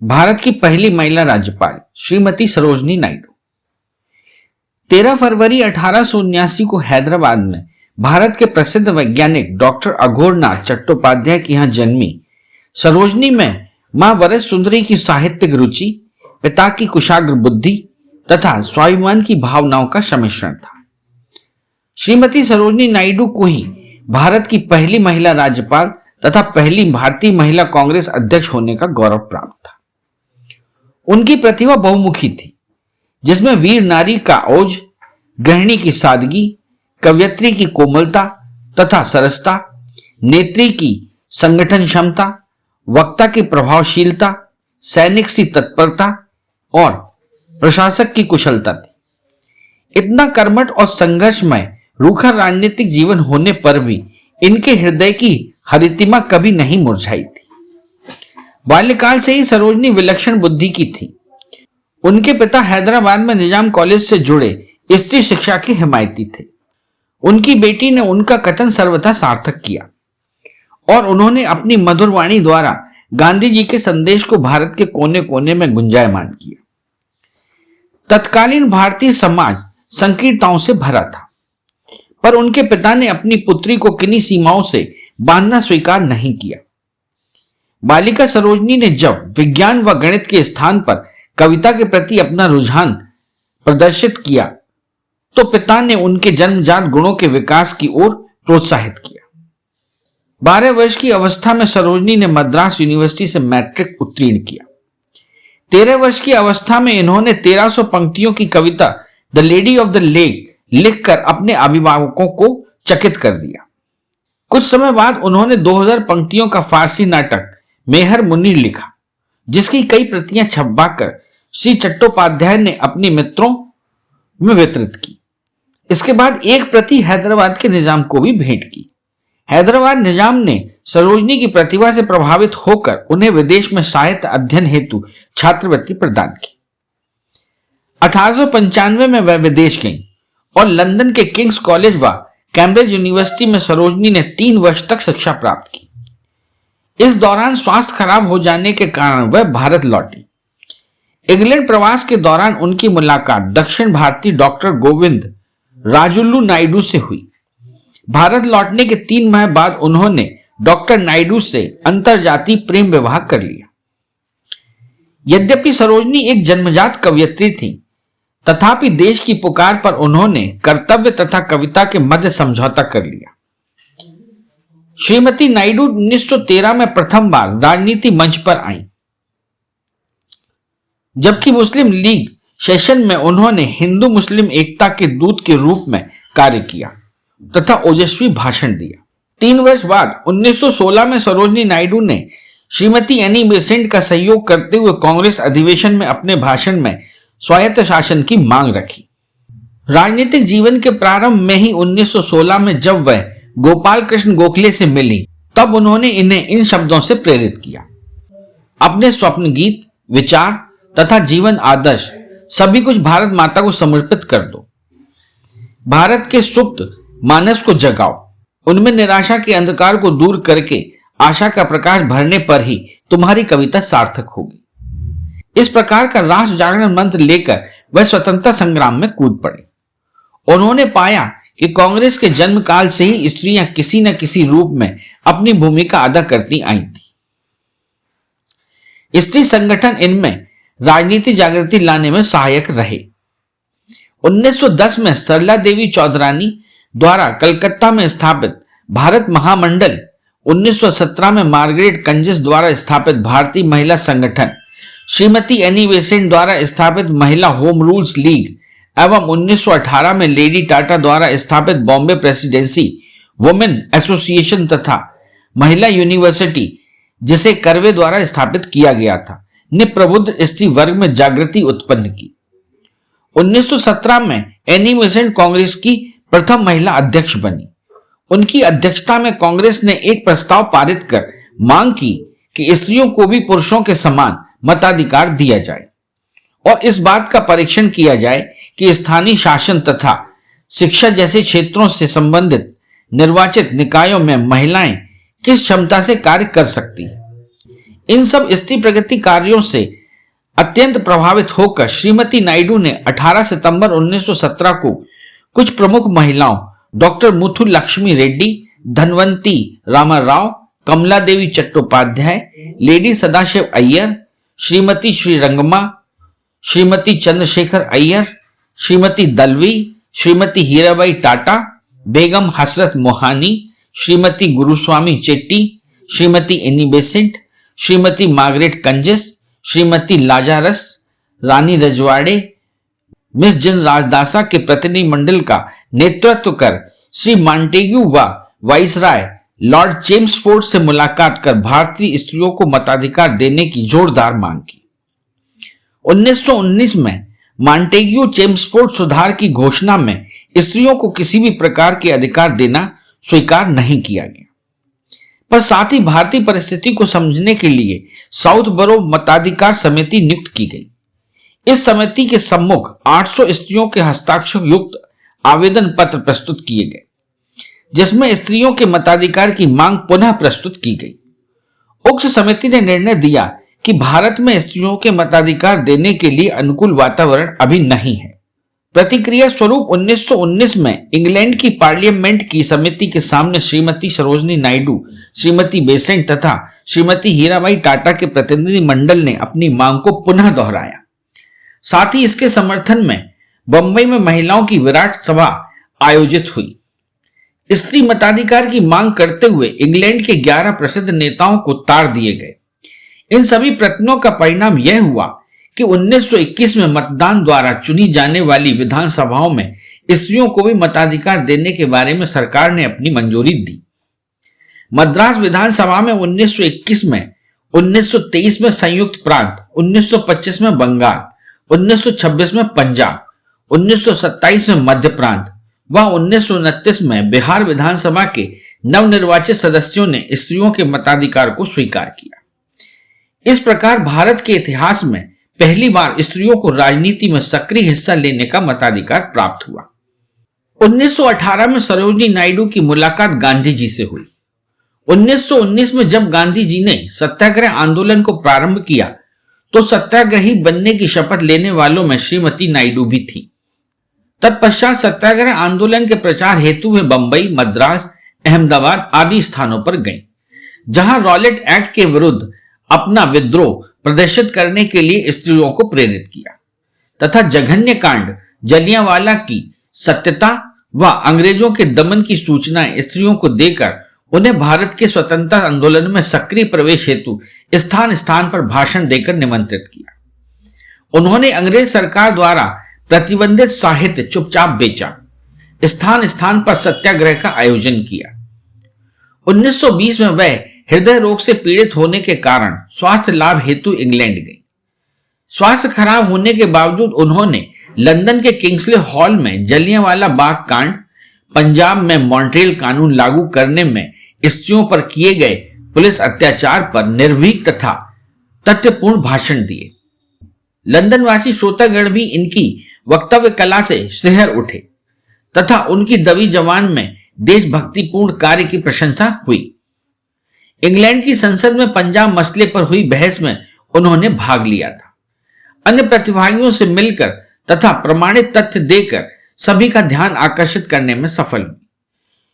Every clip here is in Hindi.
भारत की पहली महिला राज्यपाल श्रीमती सरोजनी नायडू 13 फरवरी 1879 को हैदराबाद में भारत के प्रसिद्ध वैज्ञानिक डॉक्टर अघोरनाथ चट्टोपाध्याय की यहां जन्मी सरोजनी में मां वरद सुंदरी की साहित्यिक रुचि, पिता की कुशाग्र बुद्धि तथा स्वाभिमान की भावनाओं का सम्मिश्रण था। श्रीमती सरोजनी नायडू को ही भारत की पहली महिला राज्यपाल तथा पहली भारतीय महिला कांग्रेस अध्यक्ष होने का गौरव प्राप्त था। उनकी प्रतिभा बहुमुखी थी, जिसमें वीर नारी का ओज, गृहिणी की सादगी, कवयित्री की कोमलता तथा सरसता, नेत्री की संगठन क्षमता, वक्ता की प्रभावशीलता, सैनिक सी तत्परता और प्रशासक की कुशलता थी। इतना कर्मठ और संघर्षमय रूखा राजनीतिक जीवन होने पर भी इनके हृदय की हरितिमा कभी नहीं मुरझाई थी। बाल्यकाल से ही सरोजनी विलक्षण बुद्धि की थी। उनके पिता हैदराबाद में निजाम कॉलेज से जुड़े स्त्री शिक्षा के हिमायती थे। उनकी बेटी ने उनका कथन सर्वथा सार्थक किया और उन्होंने अपनी मधुर वाणी द्वारा गांधी जी के संदेश को भारत के कोने कोने में गुंजायमान किया। तत्कालीन भारतीय समाज संकीर्णताओं से भरा था, पर उनके पिता ने अपनी पुत्री को किन्हीं सीमाओं से बांधना स्वीकार नहीं किया। बालिका सरोजनी ने जब विज्ञान व गणित के स्थान पर कविता के प्रति अपना रुझान प्रदर्शित किया, तो पिता ने उनके जन्मजात गुणों के विकास की ओर प्रोत्साहित किया। 12 वर्ष की अवस्था में सरोजनी ने मद्रास यूनिवर्सिटी से मैट्रिक उत्तीर्ण किया। 13 वर्ष की अवस्था में इन्होंने 1300 पंक्तियों की कविता The Lady of the Lake लिखकर अपने अभिभावकों को चकित कर दिया। कुछ समय बाद उन्होंने 2000 पंक्तियों का फारसी नाटक मेहर मुनीर लिखा, जिसकी कई प्रतियां छपवाकर श्री चट्टोपाध्याय ने अपने मित्रों में वितरित की। इसके बाद एक प्रति हैदराबाद के निजाम को भी भेंट की। हैदराबाद निजाम ने सरोजनी की प्रतिभा से प्रभावित होकर उन्हें विदेश में साहित्य अध्ययन हेतु छात्रवृत्ति प्रदान की। 1895 में वह विदेश गईं और लंदन के किंग्स कॉलेज व कैम्ब्रिज यूनिवर्सिटी में सरोजनी ने 3 वर्ष तक शिक्षा प्राप्त की। इस दौरान स्वास्थ्य खराब हो जाने के कारण वह भारत लौटी। इंग्लैंड प्रवास के दौरान उनकी मुलाकात दक्षिण भारतीय डॉक्टर गोविंद राजुलू नायडू से हुई। भारत लौटने के 3 माह बाद उन्होंने डॉक्टर नायडू से अंतरजातीय प्रेम विवाह कर लिया। यद्यपि सरोजनी एक जन्मजात कवयित्री थी, तथापि देश की पुकार पर उन्होंने कर्तव्य तथा कविता के मध्य समझौता कर लिया। श्रीमती नायडू 1913 में प्रथम बार राजनीति मंच पर आईं, जबकि मुस्लिम लीग सेशन में उन्होंने हिंदू मुस्लिम एकता के दूत के रूप में कार्य किया तथा ओजस्वी भाषण दिया। 3 वर्ष बाद 1916 में सरोजनी नायडू ने श्रीमती एनी बेसेंट का सहयोग करते हुए कांग्रेस अधिवेशन में अपने भाषण में स्वायत्त शासन की मांग रखी। राजनीतिक जीवन के प्रारंभ में ही 1916 में जब वह गोपाल कृष्ण गोखले से मिली, तब उन्होंने इन्हें इन शब्दों से प्रेरित किया: अपने स्वप्न गीत, विचार तथा जीवन आदर्श सभी कुछ भारत माता को समर्पित कर दो। भारत के सुप्त मानस को जगाओ। उनमें निराशा के अंधकार को दूर करके आशा का प्रकाश भरने पर ही तुम्हारी कविता सार्थक होगी। इस प्रकार का राष्ट्र जागरण मंत्र लेकर वह स्वतंत्रता संग्राम में कूद पड़े। उन्होंने पाया कि कांग्रेस के जन्म काल से ही स्त्रियां किसी न किसी रूप में अपनी भूमिका अदा करती आई थी। स्त्री संगठन इनमें राजनीति जागृति लाने में सहायक रहे। 1910 में सरला देवी चौधरानी द्वारा कलकत्ता में स्थापित भारत महामंडल, 1917 में मार्गरेट कंजिस द्वारा स्थापित भारतीय महिला संगठन, श्रीमती एनी बेसेंट द्वारा स्थापित महिला होम रूल्स लीग एवं 1918 में लेडी टाटा द्वारा स्थापित बॉम्बे प्रेसिडेंसी वुमेन एसोसिएशन तथा महिला यूनिवर्सिटी, जिसे कर्वे द्वारा स्थापित किया गया था, ने प्रबुद्ध स्त्री वर्ग में जागृति उत्पन्न की। 1917 में एनी बेसेंट कांग्रेस की प्रथम महिला अध्यक्ष बनी। उनकी अध्यक्षता में कांग्रेस ने एक प्रस्ताव पारित कर मांग की कि स्त्रियों को भी पुरुषों के समान मताधिकार दिया जाए और इस बात का परीक्षण किया जाए कि स्थानीय शासन तथा शिक्षा जैसे क्षेत्रों से संबंधित निर्वाचित निकायों में महिलाएं किस क्षमता से कार्य कर सकती है। इन सब स्त्री प्रगति कार्यों से अत्यंत प्रभावित होकर श्रीमती नायडू ने 18 सितंबर 1917 को कुछ प्रमुख महिलाओं doctor Muthu Lakshmi Reddy, Dhanvanti Rama Rau, Kamala Devi Chattopadhyay, Lady Sadashiv Iyer, Shrimati Srirangamma, Shrimati Chandrasekhar Iyer, Shrimati Dalvi, Shrimati Hirabai Tata, Begum Hasrat Mohani, Shrimati Guruswami Chetty, Shrimati Annie Besant, Shrimati Margaret Cousins, Shrimati Lazarus, Rani Rajwade, miss Jinarajadasa के प्रतिनिधि मंडल का नेतृत्व कर श्री मॉन्टेग्यू व वाइसराय लॉर्ड चेम्सफोर्ड से मुलाकात कर भारतीय स्त्रियों को मताधिकार देने की जोरदार मांग की। 1919 में मॉन्टेग्यू चेम्सफोर्ड सुधार की घोषणा में स्त्रियों को किसी भी प्रकार के अधिकार देना स्वीकार नहीं किया गया, पर साथ ही भारतीय परिस्थिति को समझने के लिए साउथ बरो मताधिकार समिति नियुक्त की गई। इस समिति के सम्मुख 800 स्त्रियों के हस्ताक्षर युक्त आवेदन पत्र प्रस्तुत किए गए, जिसमें स्त्रियों के मताधिकार की मांग पुनः प्रस्तुत की गई। उक्त समिति ने निर्णय दिया कि भारत में स्त्रियों के मताधिकार देने के लिए अनुकूल वातावरण अभी नहीं है। प्रतिक्रिया स्वरूप 1919 में इंग्लैंड की पार्लियामेंट की समिति के सामने श्रीमती सरोजनी नायडू, श्रीमती बेसेंट तथा श्रीमती हीराबाई टाटा के प्रतिनिधि मंडल ने अपनी मांग को पुनः दोहराया। साथ ही इसके समर्थन में बंबई में महिलाओं की विराट सभा आयोजित हुई। स्त्री मताधिकार की मांग करते हुए इंग्लैंड के 11 प्रसिद्ध नेताओं को ताड़ दिए गए। इन सभी प्रयत्नों का परिणाम यह हुआ कि 1921 में मतदान द्वारा चुनी जाने वाली विधानसभाओं में स्त्रियों को भी मताधिकार देने के बारे में सरकार ने अपनी मंजूरी दी। मद्रास विधानसभा में 1921 में, 1923 में संयुक्त प्रांत, 1925 में बंगाल, 1926 में पंजाब, 1927 में मध्य प्रांत व 1929 में बिहार विधानसभा के नवनिर्वाचित सदस्यों ने स्त्रियों के मताधिकार को स्वीकार किया। इस प्रकार भारत के इतिहास में पहली बार स्त्रियों को राजनीति में सक्रिय हिस्सा लेने का मताधिकार प्राप्त हुआ। 1918 में सरोजनी नायडू की मुलाकात गांधी जी से हुई। 1919 में जब गांधी जी ने सत्याग्रह आंदोलन को प्रारंभ किया तो सत्याग्रही बनने की शपथ लेने वालों में श्रीमती नायडू भी थी। तत्पश्चात सत्याग्रह आंदोलन के प्रचार हेतु वे बंबई, मद्रास, अहमदाबाद आदि स्थानों पर गईं, जहां रॉलेट एक्ट के विरुद्ध अपना विद्रोह प्रदर्शित करने के लिए स्त्रियों को प्रेरित किया तथा जघन्य कांड जलियांवाला की सत्यता व अंग्रेजों के दमन की सूचनाएं स्त्रियों को देकर उन्हें भारत के स्वतंत्रता आंदोलन में सक्रिय प्रवेश हेतु स्थान स्थान पर भाषण देकर निमंत्रित किया। उन्होंने अंग्रेज सरकार द्वारा प्रतिबंधित साहित्य चुपचाप बेचा, स्थान स्थान पर सत्याग्रह का आयोजन किया। 1920 में वह हृदय रोग से पीड़ित होने के कारण स्वास्थ्य लाभ हेतु इंग्लैंड गई। स्वास्थ्य खराब होने के बावजूद उन्होंने लंदन के किंग्सले हॉल में जलियांवाला बाग कांड, पंजाब में मॉन्ट्रियल कानून लागू करने में स्त्रियों पर किए गए पुलिस अत्याचार पर निर्भीक तथा तथ्यपूर्ण भाषण दिए। लंदनवासी श्रोतागण भी इनकी वक्तव्य कला से सिहर उठे तथा उनकी दबी जबान में देशभक्तिपूर्ण कार्य की प्रशंसा हुई। इंग्लैंड की संसद में पंजाब मसले पर हुई बहस में उन्होंने भाग लिया था। अन्य प्रतिभागियों से मिलकर तथा प्रमाणित तथ्य देकर सभी का ध्यान आकर्षित करने में सफल हुई।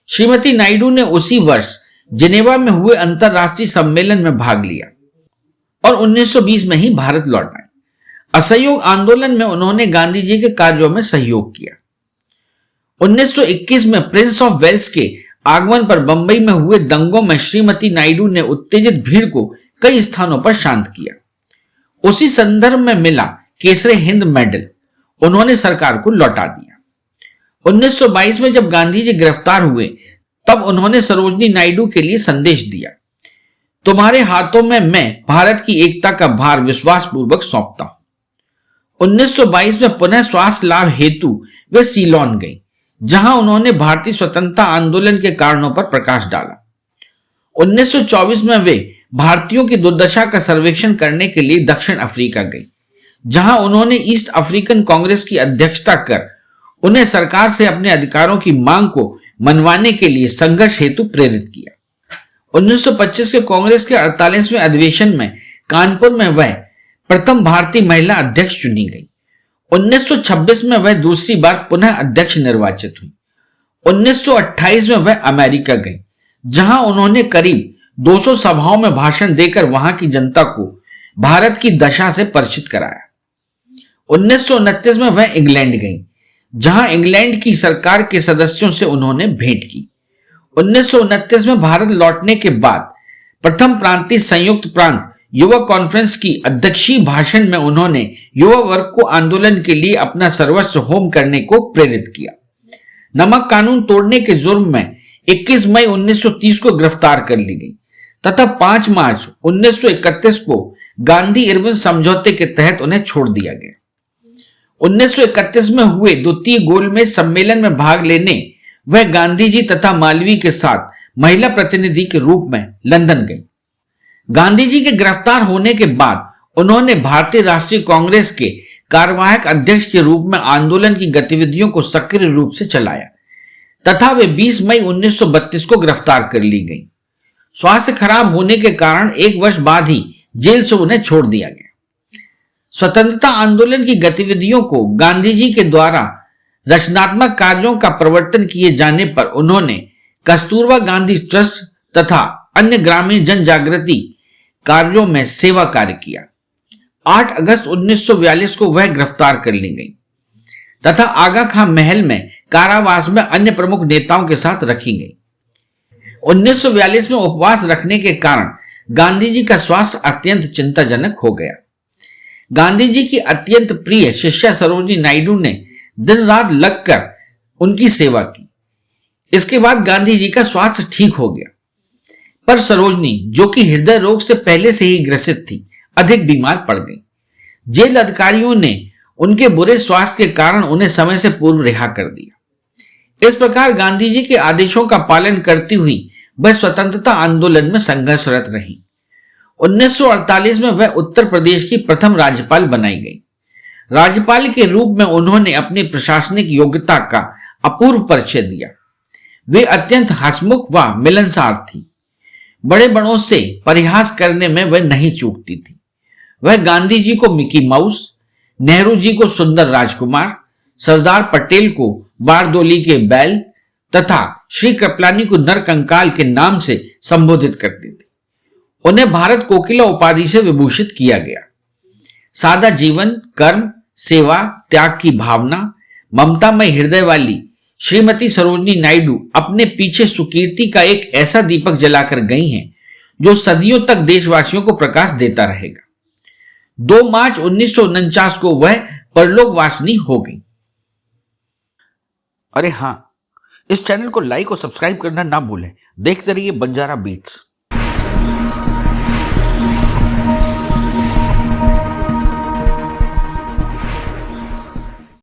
श्रीमती नायडू ने उसी वर्ष जिनेवा में हुए अंतरराष्ट्रीय सम्मेलन में भाग लिया और 1920 में ही भारत लौट आए। असहयोग आंदोलन में उन्होंने गांधी जी के कार्यों में सहयोग किया। 1921 में प्रिंस ऑफ वेल्स के आगमन पर बंबई में हुए दंगों में श्रीमती नायडू ने उत्तेजित भीड़ को कई स्थानों पर शांत किया। उसी संदर्भ में मिला केसरे हिंद मेडल उन्होंने सरकार को लौटा दिया। 1922 में जब गांधी जी गिरफ्तार हुए तब उन्होंने सरोजनी नायडू के लिए संदेश दिया, तुम्हारे हाथों में मैं भारत की एकता का भार विश्वास पूर्वक सौंपता हूं। 1922 में पुनः स्वास्थ्य लाभ हेतु वे सीलोन गई, जहां उन्होंने भारतीय स्वतंत्रता आंदोलन के कारणों पर प्रकाश डाला। 1924 में वे भारतीयों की दुर्दशा का सर्वेक्षण करने के लिए दक्षिण अफ्रीका गई, जहां उन्होंने ईस्ट अफ्रीकन कांग्रेस की अध्यक्षता कर उन्हें सरकार से अपने अधिकारों की मांग को मनवाने के लिए संघर्ष हेतु प्रेरित किया। 1925 के कांग्रेस के 48वें अधिवेशन में कानपुर में वह प्रथम भारतीय महिला अध्यक्ष चुनी गई। 1926 में वह दूसरी बार पुनः अध्यक्ष निर्वाचित हुई। 1928 में वह अमेरिका गई, जहां उन्होंने करीब 200 सभाओं में भाषण देकर वहां की जनता को भारत की दशा से परिचित कराया। 1929 में वह इंग्लैंड गई, जहां इंग्लैंड की सरकार के सदस्यों से उन्होंने भेंट की। 1929 में भारत लौटने के बाद प्रथम प्रांतीय संयुक्त प्रांत युवा कॉन्फ्रेंस की अध्यक्षीय भाषण में उन्होंने युवा वर्ग को आंदोलन के लिए अपना सर्वस्व होम करने को प्रेरित किया। नमक कानून तोड़ने के जुर्म में 21 मई 1930 को गिरफ्तार कर ली गई तथा 5 मार्च 1931 को गांधी इरविन समझौते के तहत उन्हें छोड़ दिया गया। 1931 में हुए द्वितीय गोलमेज सम्मेलन में भाग लेने वह गांधी जी तथा मालवीय के साथ महिला प्रतिनिधि के रूप में लंदन गई। गांधी जी के गिरफ्तार होने के बाद उन्होंने भारतीय राष्ट्रीय कांग्रेस के कार्यवाहक अध्यक्ष के रूप में आंदोलन की गतिविधियों को सक्रिय रूप से चलाया तथा वे 20 मई 1932 को गिरफ्तार कर ली गई। स्वास्थ्य खराब होने के कारण 1 वर्ष बाद ही जेल से उन्हें छोड़ दिया गया। स्वतंत्रता आंदोलन की गतिविधियों को गांधी जी के द्वारा रचनात्मक कार्यों का प्रवर्तन किए जाने पर उन्होंने कस्तूरबा गांधी ट्रस्ट तथा अन्य ग्रामीण जन जागृति कार्यों में सेवा कार्य किया। 8 अगस्त 1942 को वह गिरफ्तार कर ली गई तथा आगा खां महल में कारावास में अन्य प्रमुख नेताओं के साथ रखी गई। 1942 में उपवास रखने के कारण गांधी जी का स्वास्थ्य अत्यंत चिंताजनक हो गया। गांधी जी की अत्यंत प्रिय शिष्या सरोजिनी नायडू ने दिन रात लगकर उनकी सेवा की। इसके बाद गांधी जी का स्वास्थ्य ठीक हो गया, पर सरोजिनी, जो कि हृदय रोग से पहले से ही ग्रसित थी, अधिक बीमार पड़ गई। जेल अधिकारियों ने उनके बुरे स्वास्थ्य के कारण उन्हें समय से पूर्व रिहा कर दिया। इस प्रकार गांधी जी के आदेशों का पालन करती हुई वह स्वतंत्रता आंदोलन में संघर्षरत रही। 1948 में वह उत्तर प्रदेश की प्रथम राज्यपाल बनाई गई। राज्यपाल के रूप में उन्होंने अपनी प्रशासनिक योग्यता का अपूर्व परिचय दिया। वे अत्यंत हंसमुख व मिलनसार थी। बड़े बड़ों से परिहास करने में वह नहीं चूकती थी। वह गांधी जी को मिकी माउस, नेहरू जी को सुंदर राजकुमार, सरदार पटेल को बारदोली के बैल तथा श्री कृपलानी को नरकंकाल के नाम से संबोधित करती थी। उन्हें भारत कोकिला उपाधि से विभूषित किया गया। सादा जीवन, कर्म, सेवा, त्याग की भावना, ममतामय हृदय वाली श्रीमती सरोजिनी नायडू अपने पीछे सुकीर्ति का एक ऐसा दीपक जलाकर गई हैं जो सदियों तक देशवासियों को प्रकाश देता रहेगा। 2 मार्च 1949 को वह परलोकवासिनी हो गई। अरे हाँ, इस चैनल को लाइक और सब्सक्राइब करना ना भूलें। देखते रहिए बंजारा बीट्स।